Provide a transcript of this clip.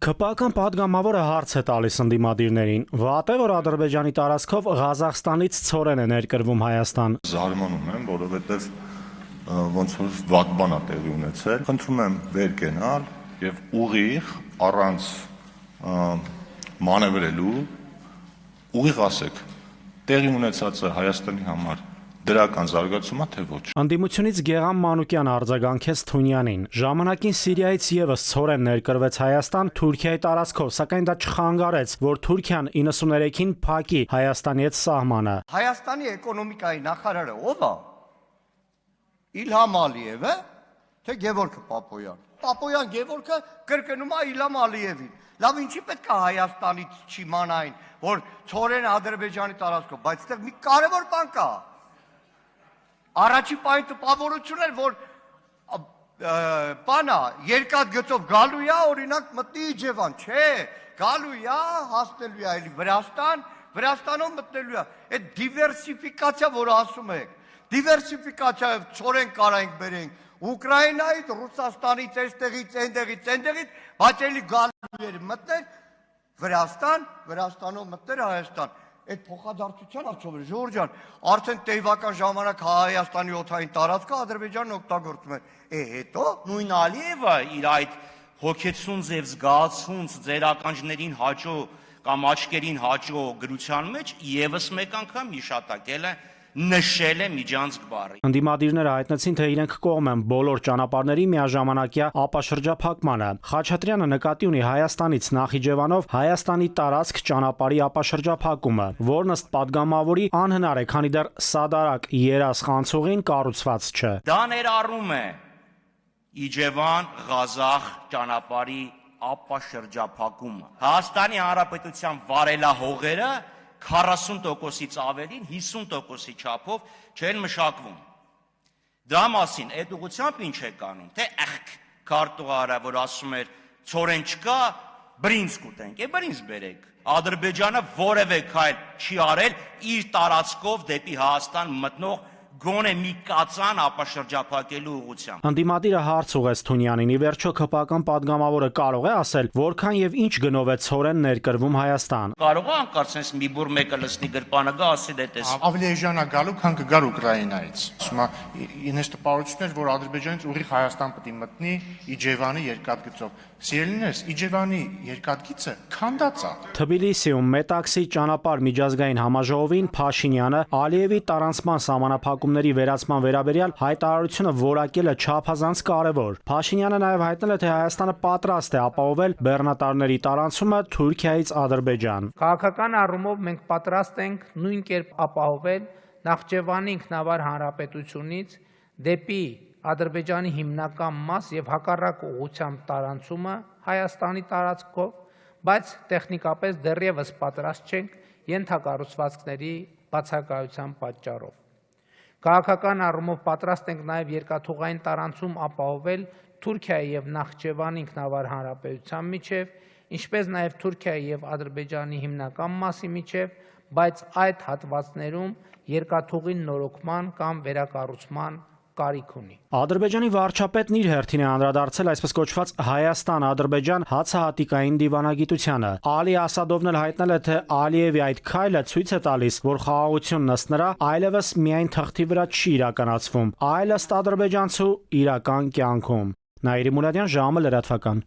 ՔՊԱ-ական պատգամավորը հարց է տալիս ընդդիմադիրներին. վատ է, որ Ադրբեջանի տարածքով Ղազախստանից ցորեն է ներկրվում Հայաստան։ Զարմանում եմ, որովհետև ոնց որ վատ բան է տեղի ունեցել։ Խնդրում եմ վեր կենալ եւ ուղիղ առանց մանևրելու ուղիղ ասեք, տեղի ունեցածը Հայաստանի համար դրական զարգացում է թե ոչ։ Անդիմությունից Գեղամ Մանուկյան արձագանքեց Թունյանին. ժամանակին Սիրիայից եւս ցորեն ներկրվեց Հայաստան Թուրքիայի տարածքով, սակայն դա չխանգարեց, որ Թուրքիան 93-ին փակի Հայաստանի հետ սահմանը։ Հայաստանի էկոնոմիկայի նախարարը ով է։ Իլհամ Ալիևը, թե Գևորգ Պապոյան։ Պապոյան Գևորգը կրկնում է Իլհամ Ալիևին։ Լավ, ինչի պետք է Հայաստանից չիմանային, որ ցորեն Ադրբեջանի տարածքով, բայց այդտեղ մի կարևոր բան կա։ Առաջի պահի տպավորություն էր, որ բանա երկաթ գծով գալու է, օրինակ մտնի Իջևան, չէ, գալու է, հասնելու է այլ Վրաստանով մտնելու է։ Այդ դիվերսիֆիկացիա, որ ասում եք, դիվերսիֆիկացիա ցորեն կարանք բերենք Ուկրաինայից, Ռուսաստանից, այստեղից, բայց էլի գալու էր մտներ Վրաստանով մտներ Հայաստան։ Այդ փոխադարձության արդյոք Ժորժ ջան, արդեն տեյվական ժամանակ Հայաստանի օդային տարածքը Ադրբեջանն օգտագործում է։ Հետո նույն Ալիևը իր այդ հոգեցուն ձև զգացուն ձեր ականջներին հաճո կամ աչքերին հաճո գրության մեջ եւս մեկ անգամ հիշատակել է նշել է Միջանցք բառը։ Ընդդիմադիրները հայտնեցին, թե իրենք կողմ են բոլոր ճանապարհների միաժամանակյա ապաշրջափակմանը։ Խաչատրյանը նկատի ունի Հայաստանից Նախիջևանով Հայաստանի տարածք ճանապարհի ապաշրջափակումը, որն ըստ պատգամավորի անհնար է, քանի դեռ սադարակ երազ խանցուղին կառուցված չէ։ Դա ներառում է Իջևան Ղազախ ճանապարհի ապաշրջափակումը։ Հայաստանի Հանրապետության վարելահողերը 40%-ից ավելին 50%-ի չափով չեն մշակվում։ Դրա մասին այդ ուղղությամբ ինչ է կանում, թե քարտուղարը, որ ասում էր ցորեն չկա, բրինձ կուտենք, բրինձ բերեք։ Ադրբեջանը որևէ քայլ չի արել իր տարածքով դեպի Հայաստան մտնող գոնե մի կածան ապաշրջափակելու ուղղությամբ։ Անդիմադիրը հարց ուղեց Թունյանին. ի վերջո ՔՊԱ-ական պատգամավորը կարող է ասել, որքան եւ ինչ գնով է ցորեն ներկրվում Հայաստան։ Կարող է անկարծես մի բուր մեկը լցնի գրպանը գա ասի դե տես։ Ավելի էժան է գալու, քան կգար Ուկրաինայից։ Հիմա ինձ տպավորությունն էր, որ Ադրբեջանից ուղիղ Հայաստան պետք է մտնի Իջևանի երկաթգծով։ Սիրելիներս, Իջևանի երկաթգիծը քանդած է։ Թբիլիսիում Մետաքսի ճանապարհ միջազգային համաժողովին Փաշինյանը Ալիևի տարանցման սահմանափակումների վերացման վերաբերյալ հայտարարությունը որակել է չափազանց կարևոր։ Փաշինյանը նաև հայտնել է, թե Հայաստանը պատրաստ է ապահովել բեռնատարների տարանցումը Թուրքիայից Ադրբեջան։ Քաղաքական առումով մենք պատրաստ ենք նույն կերպ ապահովել Նախճեվանի ինքնավար հանրապետությունից դեպի Ադրբեջանի հիմնական մաս եւ հակառակ ուղղությամբ տարանցումը Հայաստանի տարածքով, բայց տեխնիկապես դեռևս պատրաստ չենք ենթակառուցվածքների բացակայության պատճառով։ Քաղաքական առումով պատրաստ ենք նաև երկաթուղային տարանցում ապահովել Թուրքիայի եւ Նախճեվանի ինքնավար հանրապետության միջև, ինչպես նաև Թուրքիայի եւ Ադրբեջանի հիմնական մասի միջև, բայց այդ հատվածներում երկաթուղին նորոգման կամ վերակառուցման կարիք ունի։ Ադրբեջանի վարչապետն իր հերթին է անդրադարձել այսպես կոչված Հայաստան-Ադրբեջան հացահատիկային դիվանագիտությանը։ Ալի Ասադովն էլ հայտնել է, թե Ալիևի այդ քայլը ցույց է տալիս, որ խաղաղությունն ըստ նրա այլևս միայն թղթի վրա չի իրականացվում, այլ ըստ ադրբեջանցու իրական կյանքում։ Նաիրի Մուրադյան, ժամը լրատվական։